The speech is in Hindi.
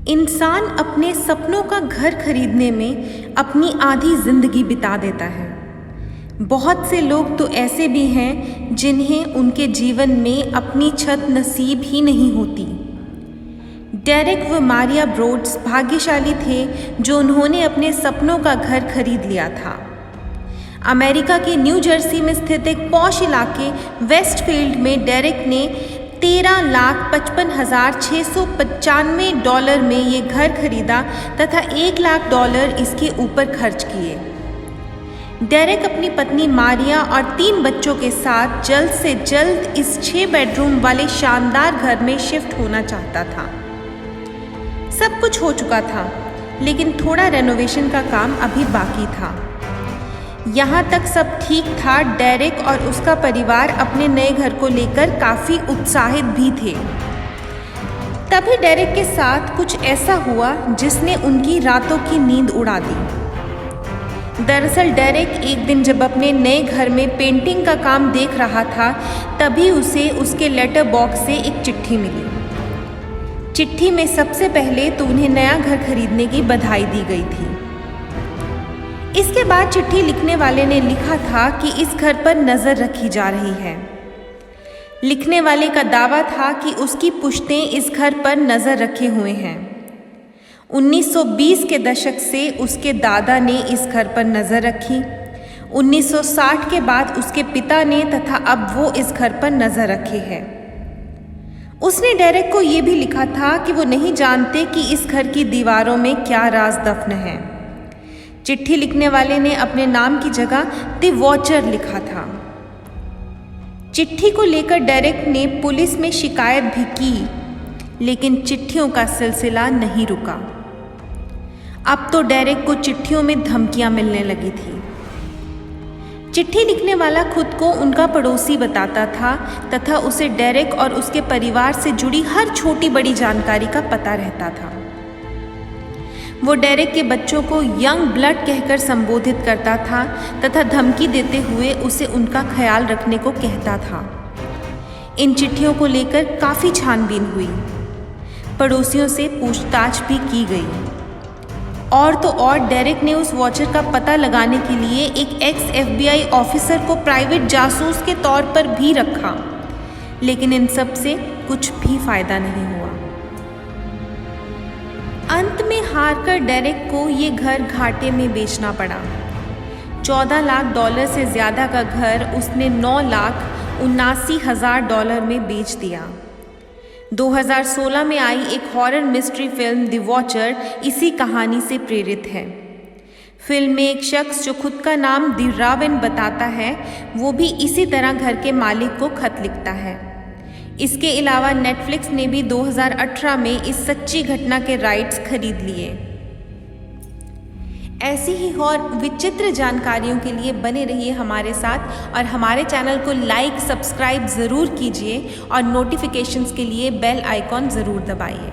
इंसान अपने सपनों का घर खरीदने में अपनी आधी जिंदगी बिता देता है। बहुत से लोग तो ऐसे भी हैं जिन्हें उनके जीवन में अपनी छत नसीब ही नहीं होती। डेरेक व मारिया ब्रोड्स भाग्यशाली थे जो उन्होंने अपने सपनों का घर खरीद लिया था। अमेरिका के न्यू जर्सी में स्थित एक पॉश इलाके वेस्टफील्ड में डेरेक ने $13,55,695 में ये घर खरीदा तथा $1,00,000 इसके ऊपर खर्च किए। डेरेक अपनी पत्नी मारिया और 3 बच्चों के साथ जल्द से जल्द इस 6 बेडरूम वाले शानदार घर में शिफ्ट होना चाहता था। सब कुछ हो चुका था, लेकिन थोड़ा रेनोवेशन का काम अभी बाकी था। यहाँ तक सब ठीक था। डेरेक और उसका परिवार अपने नए घर को लेकर काफ़ी उत्साहित भी थे। तभी डेरेक के साथ कुछ ऐसा हुआ जिसने उनकी रातों की नींद उड़ा दी। दरअसल डेरेक एक दिन जब अपने नए घर में पेंटिंग का काम देख रहा था, तभी उसे उसके लेटर बॉक्स से एक चिट्ठी मिली। चिट्ठी में सबसे पहले तो उन्हें नया घर खरीदने की बधाई दी गई थी। इसके बाद चिट्ठी लिखने वाले ने लिखा था कि इस घर पर नज़र रखी जा रही है। लिखने वाले का दावा था कि उसकी पुश्तें इस घर पर नज़र रखे हुए हैं। 1920 के दशक से उसके दादा ने इस घर पर नज़र रखी। 1960 के बाद उसके पिता ने तथा अब वो इस घर पर नज़र रखे है। उसने डेरेक को ये भी लिखा था कि वो नहीं जानते कि इस घर की दीवारों में क्या राज दफन है। चिट्ठी लिखने वाले ने अपने नाम की जगह द वॉचर लिखा था। चिट्ठी को लेकर डेरेक ने पुलिस में शिकायत भी की, लेकिन चिट्ठियों का सिलसिला नहीं रुका। अब तो डेरेक को चिट्ठियों में धमकियां मिलने लगी थी। चिट्ठी लिखने वाला खुद को उनका पड़ोसी बताता था तथा उसे डेरेक और उसके परिवार से जुड़ी हर छोटी बड़ी जानकारी का पता रहता था। वो डेरेक के बच्चों को यंग ब्लड कहकर संबोधित करता था तथा धमकी देते हुए उसे उनका ख्याल रखने को कहता था। इन चिट्ठियों को लेकर काफ़ी छानबीन हुई। पड़ोसियों से पूछताछ भी की गई। और तो और डेरेक ने उस वॉचर का पता लगाने के लिए एक एक्स FBI ऑफिसर को प्राइवेट जासूस के तौर पर भी रखा, लेकिन इन सब से कुछ भी फायदा नहीं हुआ। अंत में हारकर डेरेक को ये घर घाटे में बेचना पड़ा। $14,00,000 से ज़्यादा का घर उसने $9,79,000 में बेच दिया। 2016 में आई एक horror mystery film the watcher इसी कहानी से प्रेरित है। फिल्म में एक शख्स जो खुद का नाम द रावन बताता है, वो भी इसी तरह घर के मालिक को खत लिखता है। इसके अलावा नेटफ्लिक्स ने भी 2018 में इस सच्ची घटना के राइट्स खरीद लिए। ऐसी ही और विचित्र जानकारियों के लिए बने रहिए हमारे साथ और हमारे चैनल को लाइक सब्सक्राइब ज़रूर कीजिए और नोटिफिकेशंस के लिए बेल आइकॉन ज़रूर दबाइए।